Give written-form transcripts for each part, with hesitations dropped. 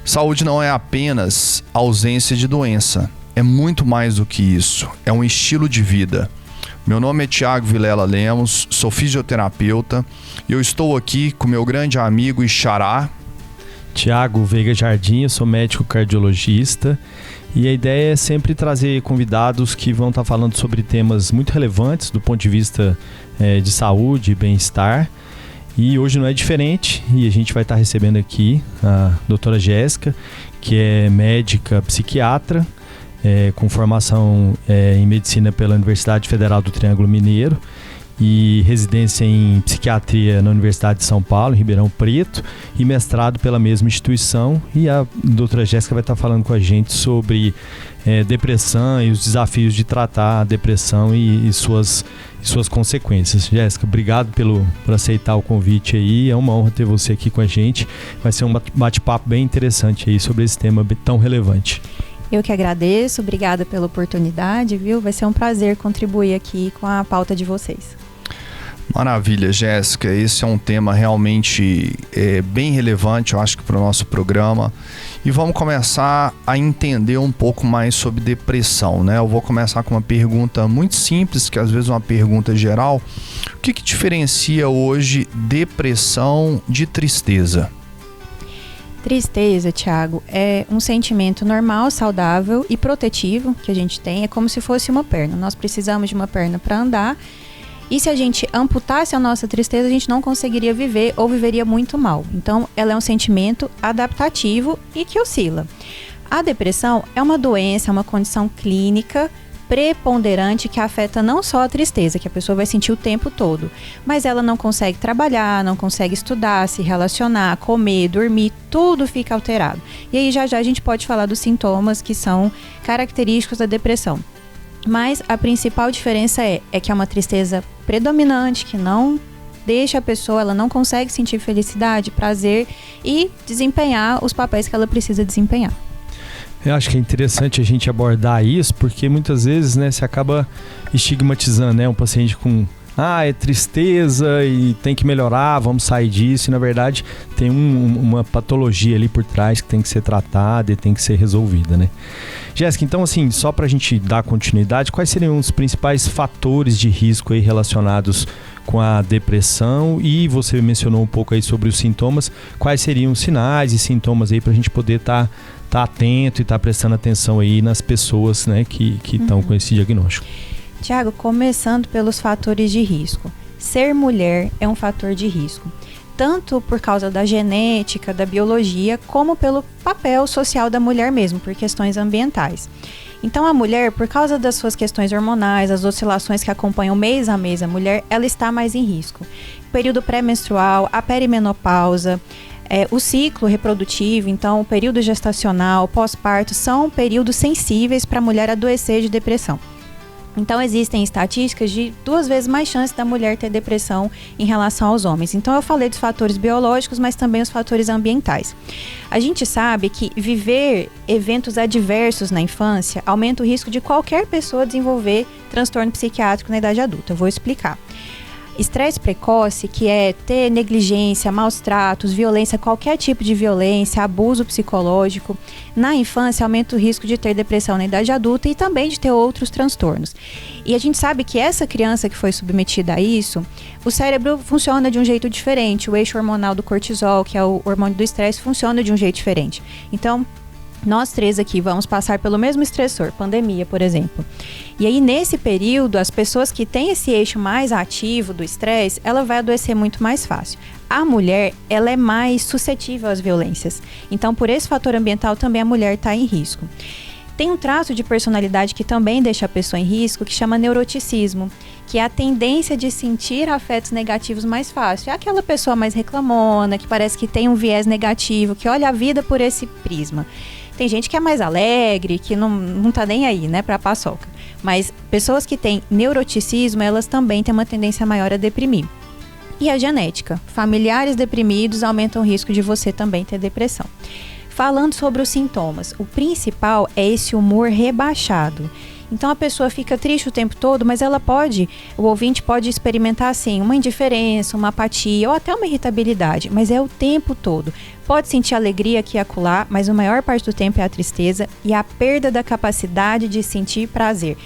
Saúde não é apenas ausência de doença, é muito mais do que isso, é um estilo de vida. Meu nome é Thiago Vilela Lemos, sou fisioterapeuta e eu estou aqui com meu grande amigo e xará, Tiago Veiga Jardim, eu sou médico cardiologista e a ideia é sempre trazer convidados que vão estar falando sobre temas muito relevantes do ponto de vista de saúde e bem-estar. E hoje não é diferente e a gente vai estar recebendo aqui a doutora Jéssica, que é médica psiquiatra, com formação em medicina pela Universidade Federal do Triângulo Mineiro e residência em psiquiatria na Universidade de São Paulo, em Ribeirão Preto, e mestrado pela mesma instituição. E a doutora Jéssica vai estar falando com a gente sobre depressão e os desafios de tratar a depressão e suas consequências. Jéssica, obrigado por aceitar o convite aí, é uma honra ter você aqui com a gente. Vai ser um bate-papo bem interessante aí sobre esse tema tão relevante. Eu que agradeço, obrigada pela oportunidade, viu? Vai ser um prazer contribuir aqui com a pauta de vocês. Maravilha, Jéssica. Esse é um tema realmente bem relevante, eu acho que para o nosso programa. E vamos começar a entender um pouco mais sobre depressão, né? Eu vou começar com uma pergunta muito simples, que às vezes é uma pergunta geral. O que diferencia hoje depressão de tristeza? Tristeza, Thiago, é um sentimento normal, saudável e protetivo que a gente tem. É como se fosse uma perna. Nós precisamos de uma perna para andar. E se a gente amputasse a nossa tristeza, a gente não conseguiria viver ou viveria muito mal. Então, ela é um sentimento adaptativo e que oscila. A depressão é uma doença, é uma condição clínica preponderante que afeta não só a tristeza, que a pessoa vai sentir o tempo todo, mas ela não consegue trabalhar, não consegue estudar, se relacionar, comer, dormir, tudo fica alterado. E aí já a gente pode falar dos sintomas que são característicos da depressão. Mas a principal diferença é que é uma tristeza predominante, que não deixa a pessoa, ela não consegue sentir felicidade, prazer e desempenhar os papéis que ela precisa desempenhar. Eu acho que é interessante a gente abordar isso, porque muitas vezes, né, se acaba estigmatizando, né, um paciente com é tristeza e tem que melhorar, vamos sair disso, e na verdade tem uma patologia ali por trás que tem que ser tratada e tem que ser resolvida, né? Jéssica, então assim, só pra gente dar continuidade, quais seriam os principais fatores de risco aí relacionados com a depressão? E você mencionou um pouco aí sobre os sintomas, quais seriam os sinais e sintomas aí pra gente poder tá atento e estar prestando atenção aí nas pessoas, né, que estão com esse diagnóstico. Tiago, começando pelos fatores de risco. Ser mulher é um fator de risco, tanto por causa da genética, da biologia, como pelo papel social da mulher mesmo, por questões ambientais. Então a mulher, por causa das suas questões hormonais, as oscilações que acompanham mês a mês a mulher, ela está mais em risco. Período pré-menstrual, a perimenopausa, o ciclo reprodutivo, então o período gestacional, pós-parto, são períodos sensíveis para a mulher adoecer de depressão. Então existem estatísticas de 2 vezes mais chance da mulher ter depressão em relação aos homens. Então eu falei dos fatores biológicos, mas também os fatores ambientais. A gente sabe que viver eventos adversos na infância aumenta o risco de qualquer pessoa desenvolver transtorno psiquiátrico na idade adulta. Eu vou explicar. Estresse precoce, que é ter negligência, maus tratos, violência, qualquer tipo de violência, abuso psicológico, na infância aumenta o risco de ter depressão na idade adulta e também de ter outros transtornos. E a gente sabe que essa criança que foi submetida a isso, o cérebro funciona de um jeito diferente, o eixo hormonal do cortisol, que é o hormônio do estresse, funciona de um jeito diferente. Então, nós 3 aqui vamos passar pelo mesmo estressor, pandemia, por exemplo. E aí, nesse período, as pessoas que têm esse eixo mais ativo do estresse, ela vai adoecer muito mais fácil. A mulher, ela é mais suscetível às violências. Então, por esse fator ambiental, também a mulher está em risco. Tem um traço de personalidade que também deixa a pessoa em risco, que chama neuroticismo, que é a tendência de sentir afetos negativos mais fácil. É aquela pessoa mais reclamona, que parece que tem um viés negativo, que olha a vida por esse prisma. Tem gente que é mais alegre, que não tá nem aí, né, pra paçoca. Mas pessoas que têm neuroticismo, elas também têm uma tendência maior a deprimir. E a genética. Familiares deprimidos aumentam o risco de você também ter depressão. Falando sobre os sintomas, o principal é esse humor rebaixado. Então a pessoa fica triste o tempo todo, mas o ouvinte pode experimentar assim, uma indiferença, uma apatia ou até uma irritabilidade, mas é o tempo todo. Pode sentir alegria aqui e acolá, mas a maior parte do tempo é a tristeza e a perda da capacidade de sentir prazer.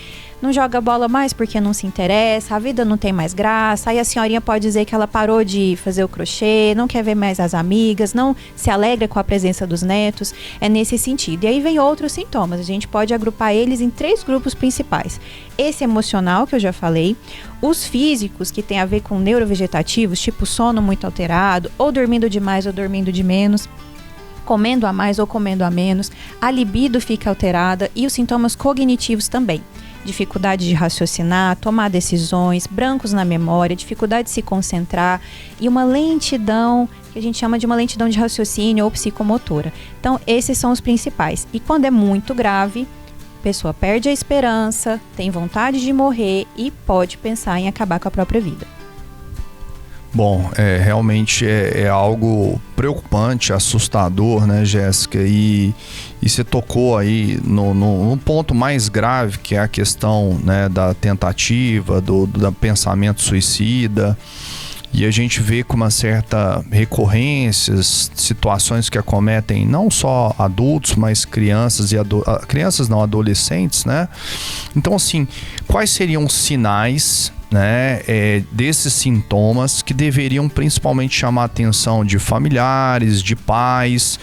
Não joga bola mais porque não se interessa, a vida não tem mais graça. Aí a senhorinha pode dizer que ela parou de fazer o crochê, não quer ver mais as amigas, não se alegra com a presença dos netos. É nesse sentido. E aí vem outros sintomas. A gente pode agrupar eles em 3 grupos principais. Esse emocional, que eu já falei. Os físicos, que tem a ver com neurovegetativos, tipo sono muito alterado, ou dormindo demais ou dormindo de menos. Comendo a mais ou comendo a menos. A libido fica alterada e os sintomas cognitivos também. Dificuldade de raciocinar, tomar decisões, brancos na memória, dificuldade de se concentrar e uma lentidão, que a gente chama de uma lentidão de raciocínio ou psicomotora. Então, esses são os principais. E quando é muito grave, a pessoa perde a esperança, tem vontade de morrer e pode pensar em acabar com a própria vida. Bom, realmente é algo preocupante, assustador, né, Jéssica? E você tocou aí no ponto mais grave, que é a questão, né, da tentativa, do pensamento suicida. E a gente vê com uma certa recorrência situações que acometem não só adultos, mas crianças adolescentes, né? Então, assim, quais seriam os sinais, né, desses sintomas que deveriam principalmente chamar a atenção de familiares, de pais,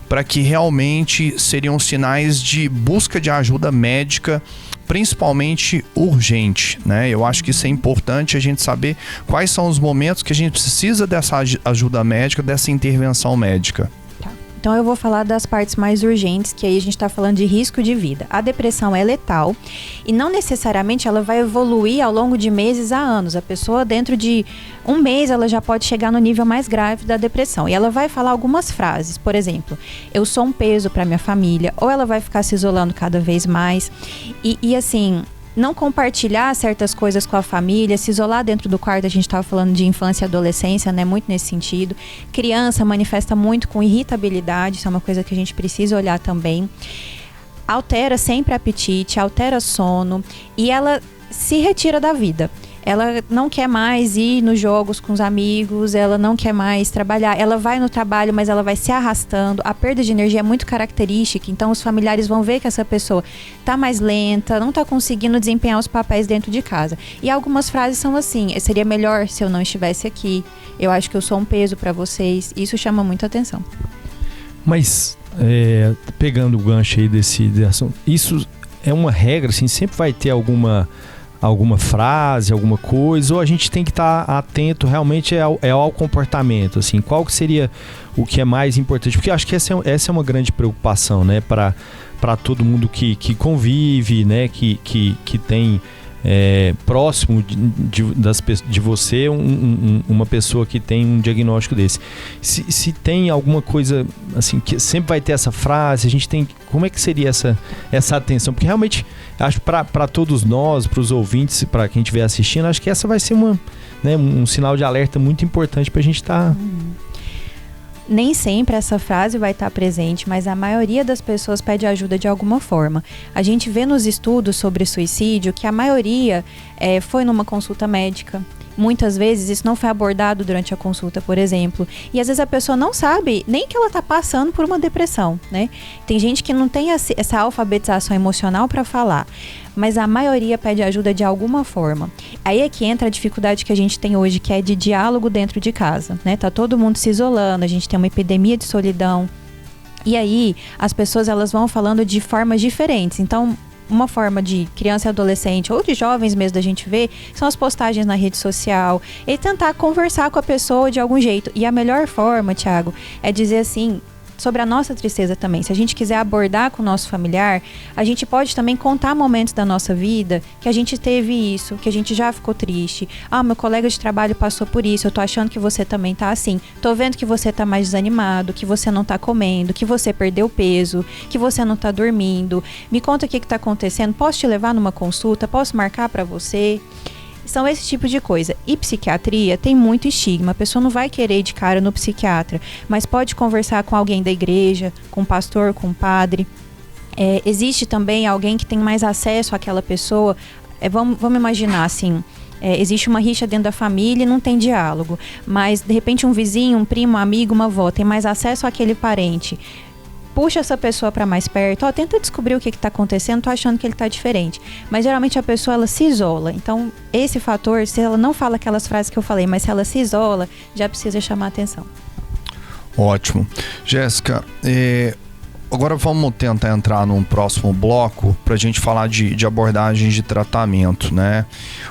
para que realmente seriam sinais de busca de ajuda médica, principalmente urgente, né? Eu acho que isso é importante a gente saber quais são os momentos que a gente precisa dessa ajuda médica, dessa intervenção médica. Então eu vou falar das partes mais urgentes, que aí a gente está falando de risco de vida. A depressão é letal e não necessariamente ela vai evoluir ao longo de meses a anos. A pessoa dentro de um mês ela já pode chegar no nível mais grave da depressão. E ela vai falar algumas frases, por exemplo, eu sou um peso para minha família, ou ela vai ficar se isolando cada vez mais. E assim, não compartilhar certas coisas com a família, se isolar dentro do quarto. A gente estava falando de infância e adolescência, né? Muito nesse sentido. Criança manifesta muito com irritabilidade, isso é uma coisa que a gente precisa olhar também. Altera sempre apetite, altera sono e ela se retira da vida. Ela não quer mais ir nos jogos com os amigos, ela não quer mais trabalhar. Ela vai no trabalho, mas ela vai se arrastando. A perda de energia é muito característica, então os familiares vão ver que essa pessoa está mais lenta, não está conseguindo desempenhar os papéis dentro de casa. E algumas frases são assim: seria melhor se eu não estivesse aqui, eu acho que eu sou um peso para vocês. Isso chama muita atenção. Mas, pegando o gancho aí desse assunto, isso é uma regra, assim, sempre vai ter alguma frase, alguma coisa, ou a gente tem que estar atento realmente ao comportamento, assim, qual que seria o que é mais importante? Porque eu acho que essa é uma grande preocupação, né, para todo mundo que convive, né, que tem próximo de você uma pessoa que tem um diagnóstico desse. Se tem alguma coisa assim que sempre vai ter essa frase, a gente tem, como é que seria essa atenção? Porque realmente acho para todos nós, para os ouvintes, para quem estiver assistindo, acho que essa vai ser um sinal de alerta muito importante para a gente estar. Nem sempre essa frase vai estar presente, mas a maioria das pessoas pede ajuda de alguma forma. A gente vê nos estudos sobre suicídio que a maioria foi numa consulta médica. Muitas vezes isso não foi abordado durante a consulta, por exemplo. E às vezes a pessoa não sabe nem que ela está passando por uma depressão, né? Tem gente que não tem essa alfabetização emocional para falar, mas a maioria pede ajuda de alguma forma. Aí é que entra a dificuldade que a gente tem hoje, que é de diálogo dentro de casa, né? Tá todo mundo se isolando, a gente tem uma epidemia de solidão. E aí as pessoas elas vão falando de formas diferentes. Então, uma forma de criança e adolescente ou de jovens mesmo da gente ver são as postagens na rede social e tentar conversar com a pessoa de algum jeito. E a melhor forma, Thiago, é dizer assim, sobre a nossa tristeza também. Se a gente quiser abordar com o nosso familiar, a gente pode também contar momentos da nossa vida que a gente teve isso, que a gente já ficou triste. Meu colega de trabalho passou por isso, eu tô achando que você também tá assim. Tô vendo que você tá mais desanimado, que você não tá comendo, que você perdeu peso, que você não tá dormindo. Me conta o que tá acontecendo, posso te levar numa consulta, posso marcar para você? São esse tipo de coisa. E psiquiatria tem muito estigma. A pessoa não vai querer ir de cara no psiquiatra, mas pode conversar com alguém da igreja, com um pastor, com um padre. Existe também alguém que tem mais acesso àquela pessoa. Vamos imaginar assim, existe uma rixa dentro da família e não tem diálogo, mas de repente um vizinho, um primo, um amigo, uma avó tem mais acesso àquele parente. Puxa essa pessoa para mais perto, tenta descobrir o que está acontecendo, tô achando que ele está diferente. Mas geralmente a pessoa, ela se isola. Então, esse fator, se ela não fala aquelas frases que eu falei, mas se ela se isola, já precisa chamar atenção. Ótimo. Jéssica, agora vamos tentar entrar num próximo bloco para a gente falar de abordagens de tratamento, né?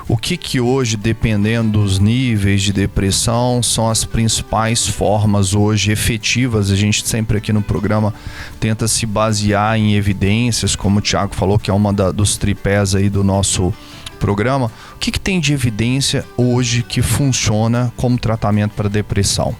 O que hoje, dependendo dos níveis de depressão, são as principais formas hoje efetivas? A gente sempre aqui no programa tenta se basear em evidências, como o Thiago falou, que é uma dos tripés aí do nosso programa. O que tem de evidência hoje que funciona como tratamento para depressão?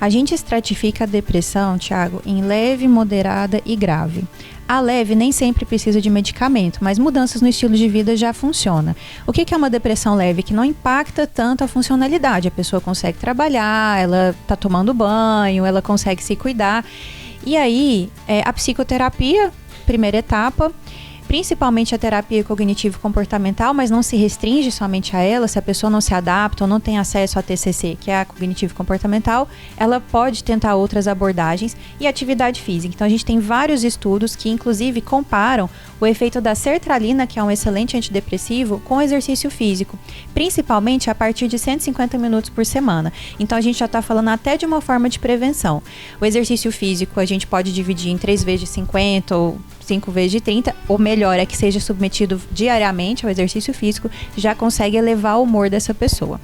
A gente estratifica a depressão, Thiago, em leve, moderada e grave. A leve nem sempre precisa de medicamento, mas mudanças no estilo de vida já funciona. O que é uma depressão leve? Que não impacta tanto a funcionalidade. A pessoa consegue trabalhar, ela está tomando banho, ela consegue se cuidar. E aí, a psicoterapia, primeira etapa, principalmente a terapia cognitivo-comportamental, mas não se restringe somente a ela. Se a pessoa não se adapta ou não tem acesso à TCC, que é a cognitivo-comportamental, ela pode tentar outras abordagens e atividade física. Então a gente tem vários estudos que inclusive comparam o efeito da sertralina, que é um excelente antidepressivo, com o exercício físico, principalmente a partir de 150 minutos por semana. Então a gente já está falando até de uma forma de prevenção. O exercício físico a gente pode dividir em 3 vezes de 50 ou 5 vezes de 30, ou melhor é que seja submetido diariamente ao exercício físico, já consegue elevar o humor dessa pessoa.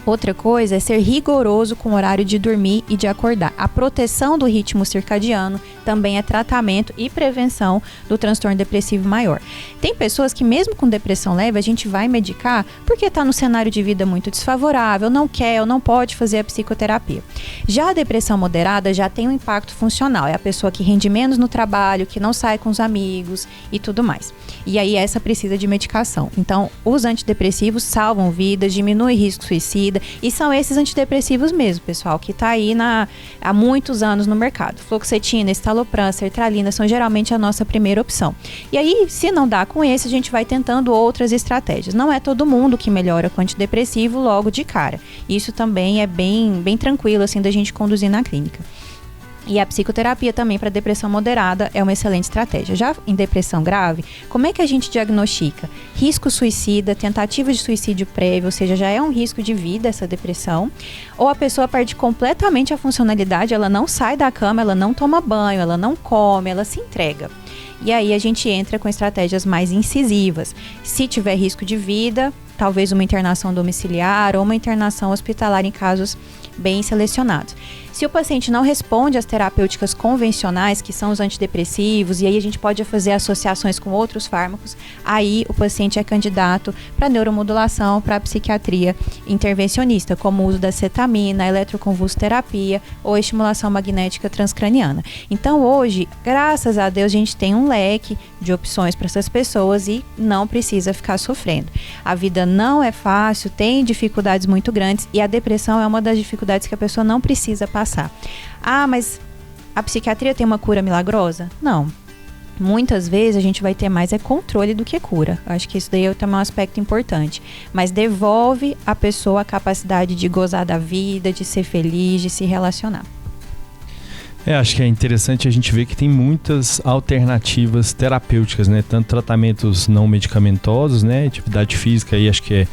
Outra coisa é ser rigoroso com o horário de dormir e de acordar. A proteção do ritmo circadiano também é tratamento e prevenção do transtorno depressivo maior. Tem pessoas que mesmo com depressão leve a gente vai medicar porque está no cenário de vida muito desfavorável, não quer ou não pode fazer a psicoterapia. Já a depressão moderada já tem um impacto funcional. É a pessoa que rende menos no trabalho, que não sai com os amigos e tudo mais. E aí essa precisa de medicação. Então os antidepressivos salvam vidas, diminuem risco suicida. E são esses antidepressivos mesmo, pessoal, que está aí há muitos anos no mercado. Fluoxetina, estalopram, sertralina são geralmente a nossa primeira opção. E aí, se não dá com esse, a gente vai tentando outras estratégias. Não é todo mundo que melhora com antidepressivo logo de cara. Isso também é bem tranquilo assim da gente conduzir na clínica. E a psicoterapia também para depressão moderada é uma excelente estratégia. Já em depressão grave, como é que a gente diagnostica? Risco suicida, tentativa de suicídio prévio, ou seja, já é um risco de vida essa depressão. Ou a pessoa perde completamente a funcionalidade, ela não sai da cama, ela não toma banho, ela não come, ela se entrega. E aí a gente entra com estratégias mais incisivas. Se tiver risco de vida, talvez uma internação domiciliar ou uma internação hospitalar em casos bem selecionados. Se o paciente não responde às terapêuticas convencionais, que são os antidepressivos, e aí a gente pode fazer associações com outros fármacos, aí o paciente é candidato para neuromodulação, para psiquiatria intervencionista, como o uso da cetamina, eletroconvulsoterapia ou estimulação magnética transcraniana. Então hoje, graças a Deus, a gente tem um leque de opções para essas pessoas e não precisa ficar sofrendo. A vida não é fácil, tem dificuldades muito grandes e a depressão é uma das dificuldades que a pessoa não precisa passar. Ah, mas a psiquiatria tem uma cura milagrosa? Não. Muitas vezes a gente vai ter mais controle do que cura. Acho que isso daí é também um aspecto importante. Mas devolve à pessoa a capacidade de gozar da vida, de ser feliz, de se relacionar. Acho que é interessante a gente ver que tem muitas alternativas terapêuticas, né? Tanto tratamentos não medicamentosos, né? Atividade física aí acho que é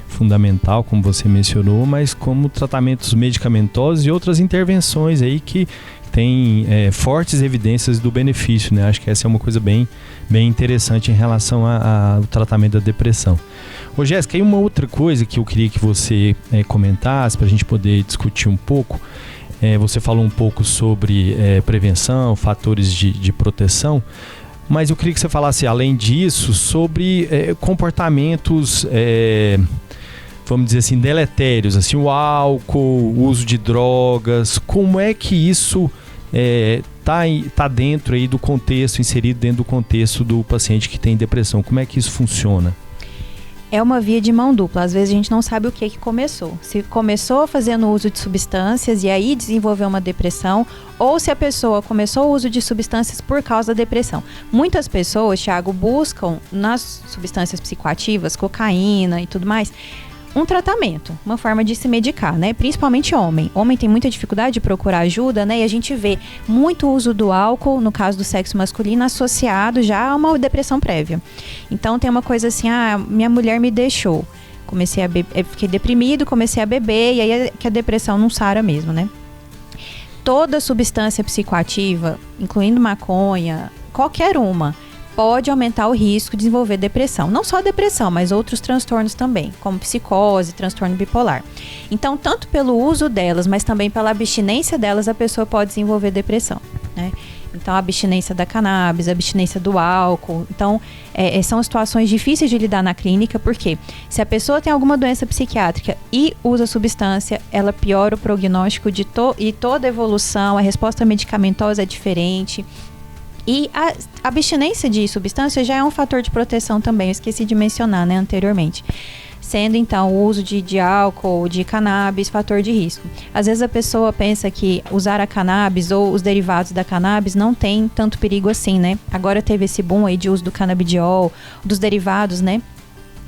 fundamental, como você mencionou, mas como tratamentos medicamentosos e outras intervenções aí que tem fortes evidências do benefício, né? Acho que essa é uma coisa bem interessante em relação ao tratamento da depressão. Ô Jéssica, e uma outra coisa que eu queria que você comentasse para a gente poder discutir um pouco. Você falou um pouco sobre prevenção, fatores de proteção, mas eu queria que você falasse, além disso, sobre comportamentos, vamos dizer assim, deletérios, assim, o álcool, o uso de drogas. Como é que isso tá dentro aí do contexto, inserido dentro do contexto do paciente que tem depressão? Como é que isso funciona? É uma via de mão dupla. Às vezes a gente não sabe o que começou. Se começou fazendo uso de substâncias e aí desenvolveu uma depressão, ou se a pessoa começou o uso de substâncias por causa da depressão. Muitas pessoas, Thiago, buscam nas substâncias psicoativas, cocaína e tudo mais, um tratamento, uma forma de se medicar, né? Principalmente homem. Homem tem muita dificuldade de procurar ajuda, né? E a gente vê muito uso do álcool, no caso do sexo masculino, associado já a uma depressão prévia. Então tem uma coisa assim, minha mulher me deixou. Comecei a fiquei deprimido, comecei a beber, e aí é que a depressão não sara mesmo, né? Toda substância psicoativa, incluindo maconha, qualquer uma, pode aumentar o risco de desenvolver depressão. Não só depressão, mas outros transtornos também, como psicose, transtorno bipolar. Então, tanto pelo uso delas, mas também pela abstinência delas, a pessoa pode desenvolver depressão, né? Então, a abstinência da cannabis, a abstinência do álcool. Então, são situações difíceis de lidar na clínica, porque se a pessoa tem alguma doença psiquiátrica e usa substância, ela piora o prognóstico e toda a evolução, a resposta medicamentosa é diferente. E a abstinência de substância já é um fator de proteção também, eu esqueci de mencionar, né, anteriormente. Sendo, então, o uso de álcool, de cannabis, fator de risco. Às vezes a pessoa pensa que usar a cannabis ou os derivados da cannabis não tem tanto perigo assim, né? Agora teve esse boom aí de uso do canabidiol, dos derivados, né,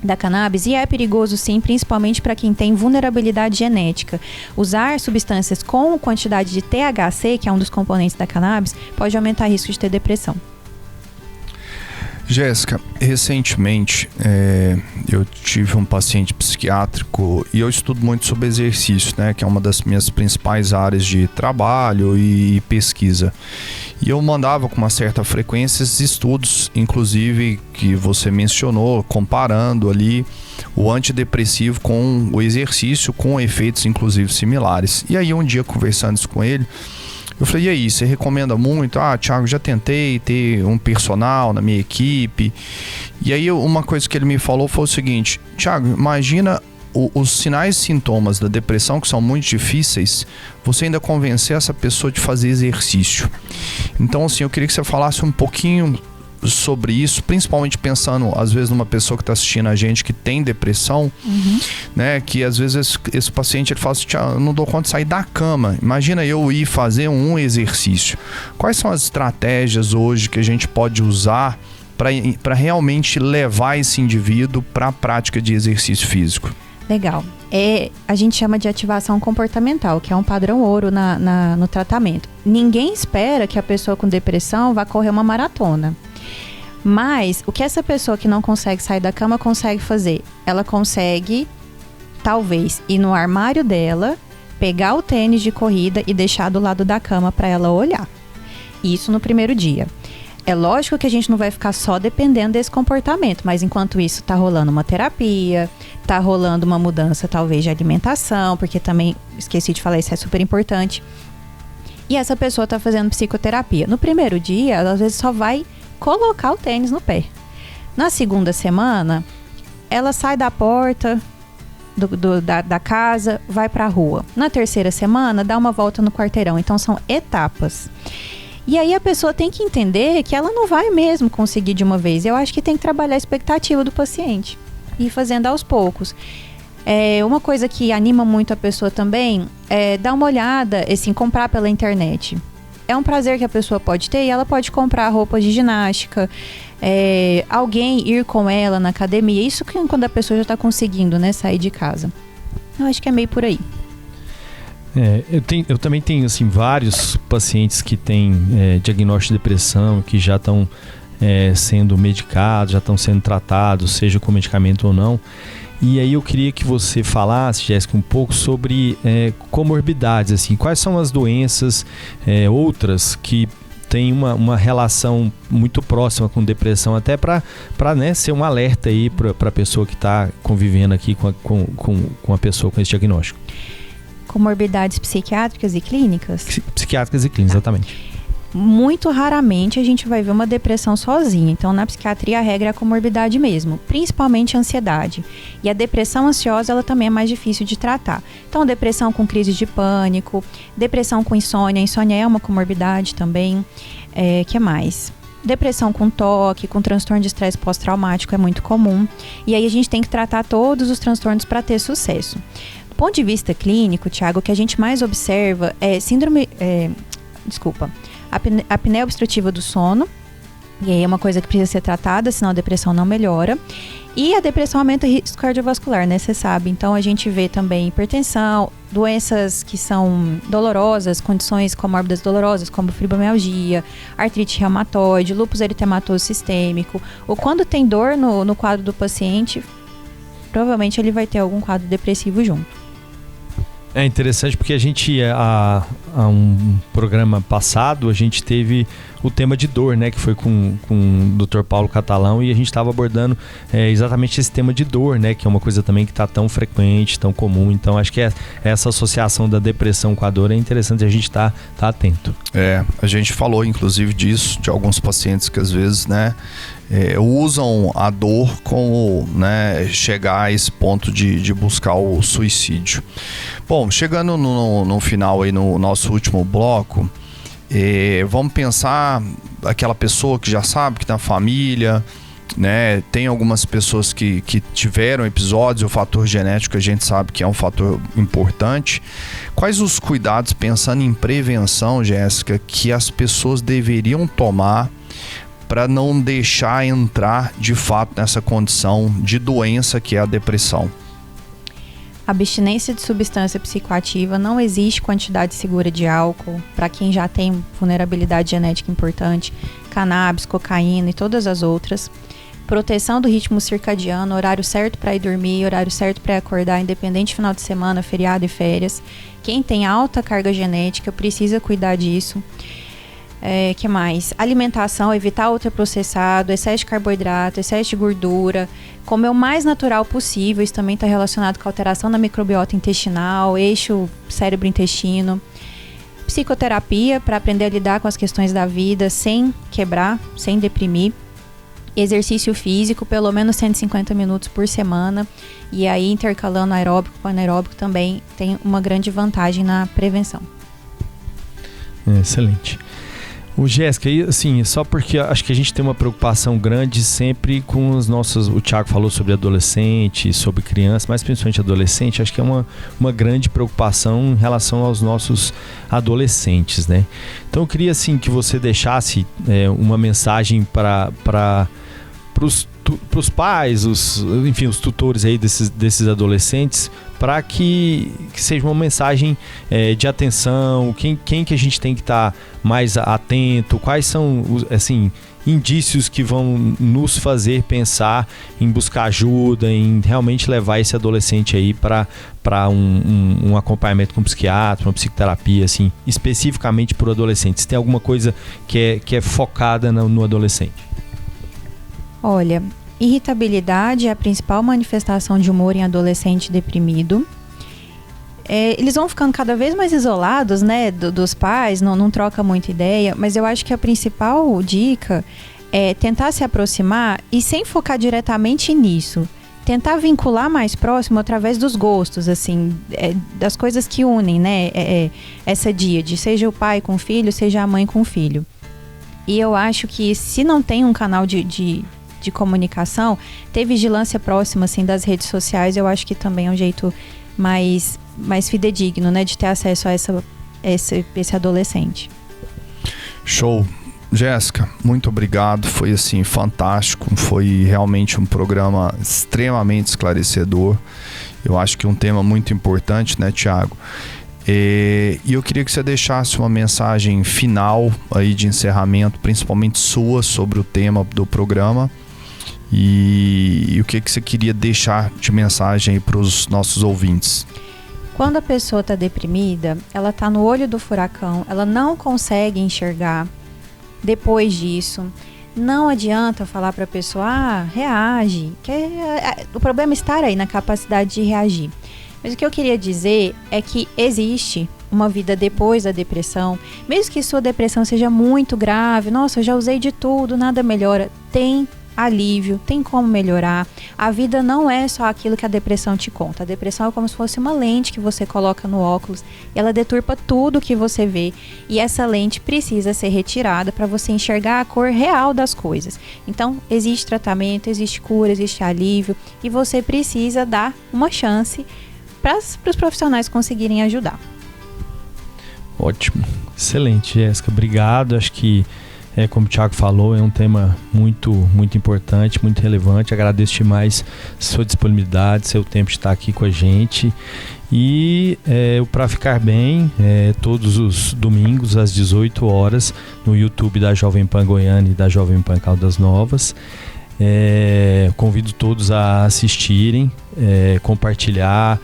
da cannabis, e é perigoso sim, principalmente para quem tem vulnerabilidade genética. Usar substâncias com quantidade de THC, que é um dos componentes da cannabis, pode aumentar o risco de ter depressão. Jéssica, recentemente eu tive um paciente psiquiátrico e eu estudo muito sobre exercício, né, que é uma das minhas principais áreas de trabalho e pesquisa. E eu mandava com uma certa frequência esses estudos, inclusive que você mencionou, comparando ali o antidepressivo com o exercício, com efeitos inclusive similares. E aí um dia conversando isso com ele, eu falei, e aí, você recomenda muito? Thiago, já tentei ter um personal na minha equipe. E aí uma coisa que ele me falou foi o seguinte: Thiago, imagina os sinais e sintomas da depressão, que são muito difíceis, você ainda convencer essa pessoa de fazer exercício. Então, assim, eu queria que você falasse um pouquinho sobre isso, principalmente pensando às vezes numa pessoa que está assistindo a gente que tem depressão, né, que às vezes esse paciente ele fala assim, eu não dou conta de sair da cama, imagina eu ir fazer um exercício. Quais são as estratégias hoje que a gente pode usar para realmente levar esse indivíduo para a prática de exercício físico? Legal. A gente chama de ativação comportamental, que é um padrão ouro no tratamento. Ninguém espera que a pessoa com depressão vá correr uma maratona. Mas o que essa pessoa que não consegue sair da cama consegue fazer? Ela consegue, talvez, ir no armário dela, pegar o tênis de corrida e deixar do lado da cama para ela olhar. Isso no primeiro dia. É lógico que a gente não vai ficar só dependendo desse comportamento, mas enquanto isso tá rolando uma terapia, tá rolando uma mudança talvez de alimentação, porque também, esqueci de falar, isso é super importante. E essa pessoa tá fazendo psicoterapia. No primeiro dia, ela às vezes só vai colocar o tênis no pé. Na segunda semana, ela sai da porta da casa, vai pra rua. Na terceira semana, dá uma volta no quarteirão. Então são etapas. E aí a pessoa tem que entender que ela não vai mesmo conseguir de uma vez. Eu acho que tem que trabalhar a expectativa do paciente e ir fazendo aos poucos. Uma coisa que anima muito a pessoa também é dar uma olhada, assim, comprar pela internet. É um prazer que a pessoa pode ter e ela pode comprar roupas de ginástica, alguém ir com ela na academia. Isso quando a pessoa já está conseguindo, né, sair de casa. Eu acho que é meio por aí. Eu também tenho assim, vários pacientes que têm diagnóstico de depressão, que já estão sendo medicados, já estão sendo tratados, seja com medicamento ou não. E aí eu queria que você falasse, Jéssica, um pouco sobre comorbidades, assim, quais são as doenças outras que têm uma relação muito próxima com depressão, até para né, ser um alerta aí para a pessoa que está convivendo aqui com a pessoa com esse diagnóstico. Comorbidades psiquiátricas e clínicas? Psiquiátricas e clínicas, exatamente. Muito raramente a gente vai ver uma depressão sozinha. Então, na psiquiatria, a regra é a comorbidade mesmo, principalmente a ansiedade. E a depressão ansiosa, ela também é mais difícil de tratar. Então, depressão com crise de pânico, depressão com insônia. A insônia é uma comorbidade também. Que mais? Depressão com toque, com transtorno de estresse pós-traumático é muito comum. E aí a gente tem que tratar todos os transtornos para ter sucesso. Do ponto de vista clínico, Thiago, o que a gente mais observa é apneia obstrutiva do sono. E aí é uma coisa que precisa ser tratada, senão a depressão não melhora. E a depressão aumenta o risco cardiovascular, né? Você sabe. Então a gente vê também hipertensão, doenças que são dolorosas, condições comórbidas dolorosas, como fibromialgia, artrite reumatoide, lúpus eritematoso sistêmico. Ou quando tem dor no quadro do paciente, provavelmente ele vai ter algum quadro depressivo junto. É interessante porque a gente, a um programa passado, a gente teve o tema de dor, né? Que foi com o Dr. Paulo Catalão, e a gente estava abordando exatamente esse tema de dor, né? Que é uma coisa também que está tão frequente, tão comum. Então, acho que essa associação da depressão com a dor é interessante a gente tá atento. A gente falou, inclusive, disso, de alguns pacientes que às vezes, né? Usam a dor como, né, chegar a esse ponto de buscar o suicídio. Bom, chegando no final aí, no nosso último bloco, vamos pensar aquela pessoa que já sabe que tá na família, né? Tem algumas pessoas que tiveram episódios, o fator genético a gente sabe que é um fator importante. Quais os cuidados, pensando em prevenção, Jéssica, que as pessoas deveriam tomar para não deixar entrar de fato nessa condição de doença que é a depressão? Abstinência de substância psicoativa, não existe quantidade segura de álcool para quem já tem vulnerabilidade genética importante, cannabis, cocaína e todas as outras. Proteção do ritmo circadiano, horário certo para ir dormir, horário certo para acordar, independente de final de semana, feriado e férias. Quem tem alta carga genética precisa cuidar disso. Que mais? Alimentação, evitar ultraprocessado, excesso de carboidrato, excesso de gordura, comer o mais natural possível. Isso também está relacionado com a alteração da microbiota intestinal, eixo cérebro-intestino. Psicoterapia, para aprender a lidar com as questões da vida sem quebrar, sem deprimir. Exercício físico, pelo menos 150 minutos por semana. E aí, intercalando aeróbico com anaeróbico, também tem uma grande vantagem na prevenção. Excelente. O Jéssica, assim, só porque acho que a gente tem uma preocupação grande sempre com os nossos... O Thiago falou sobre adolescente, sobre criança, mas principalmente adolescente, acho que é uma grande preocupação em relação aos nossos adolescentes, né? Então eu queria, assim, que você deixasse uma mensagem para os pais, os tutores aí desses adolescentes, para que seja uma mensagem de atenção, quem que a gente tem que estar mais atento, quais são assim, indícios que vão nos fazer pensar em buscar ajuda, em realmente levar esse adolescente aí para um acompanhamento com um psiquiatra, uma psicoterapia, assim, especificamente para o adolescente. Se tem alguma coisa que é focada no adolescente? Olha, irritabilidade é a principal manifestação de humor em adolescente deprimido. Eles vão ficando cada vez mais isolados, né, dos pais, não troca muita ideia, mas eu acho que a principal dica é tentar se aproximar e sem focar diretamente nisso. Tentar vincular mais próximo através dos gostos, assim, das coisas que unem, né, essa díade, seja o pai com o filho, seja a mãe com o filho. E eu acho que se não tem um canal de comunicação, ter vigilância próxima, assim, das redes sociais, eu acho que também é um jeito mais fidedigno, né, de ter acesso a esse adolescente. Show. Jéssica, muito obrigado, foi assim fantástico, foi realmente um programa extremamente esclarecedor. Eu acho que um tema muito importante, né, Thiago? E eu queria que você deixasse uma mensagem final aí de encerramento, principalmente sua, sobre o tema do programa. E o que você queria deixar de mensagem aí para os nossos ouvintes? Quando a pessoa está deprimida, ela está no olho do furacão, ela não consegue enxergar. Depois disso, não adianta falar para a pessoa, reage, o problema está aí na capacidade de reagir. Mas o que eu queria dizer é que existe uma vida depois da depressão. Mesmo que sua depressão seja muito grave, nossa, eu já usei de tudo, nada melhora, tem alívio, tem como melhorar. A vida não é só aquilo que a depressão te conta. A depressão é como se fosse uma lente que você coloca no óculos e ela deturpa tudo que você vê. E essa lente precisa ser retirada para você enxergar a cor real das coisas. Então, existe tratamento, existe cura, existe alívio e você precisa dar uma chance para os profissionais conseguirem ajudar. Ótimo, excelente, Jéssica, obrigado. Acho que, como o Thiago falou, é um tema muito, muito importante, muito relevante. Agradeço demais sua disponibilidade, seu tempo de estar aqui com a gente. E Pra Ficar Bem, todos os domingos às 18 horas no YouTube da Jovem Pan Goiânia e da Jovem Pan Caldas Novas. Convido todos a assistirem, compartilhar,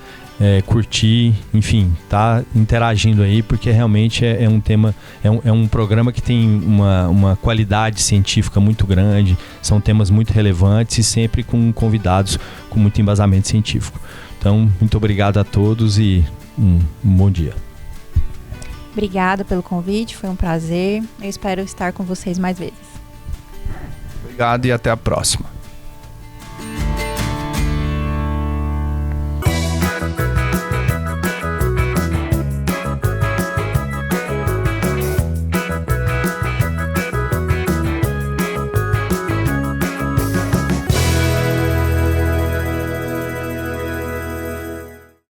curtir, enfim, tá interagindo aí, porque realmente é um tema, é um programa que tem uma qualidade científica muito grande, são temas muito relevantes e sempre com convidados com muito embasamento científico. Então, muito obrigado a todos e um bom dia. Obrigada pelo convite, foi um prazer. Eu espero estar com vocês mais vezes. Obrigado e até a próxima.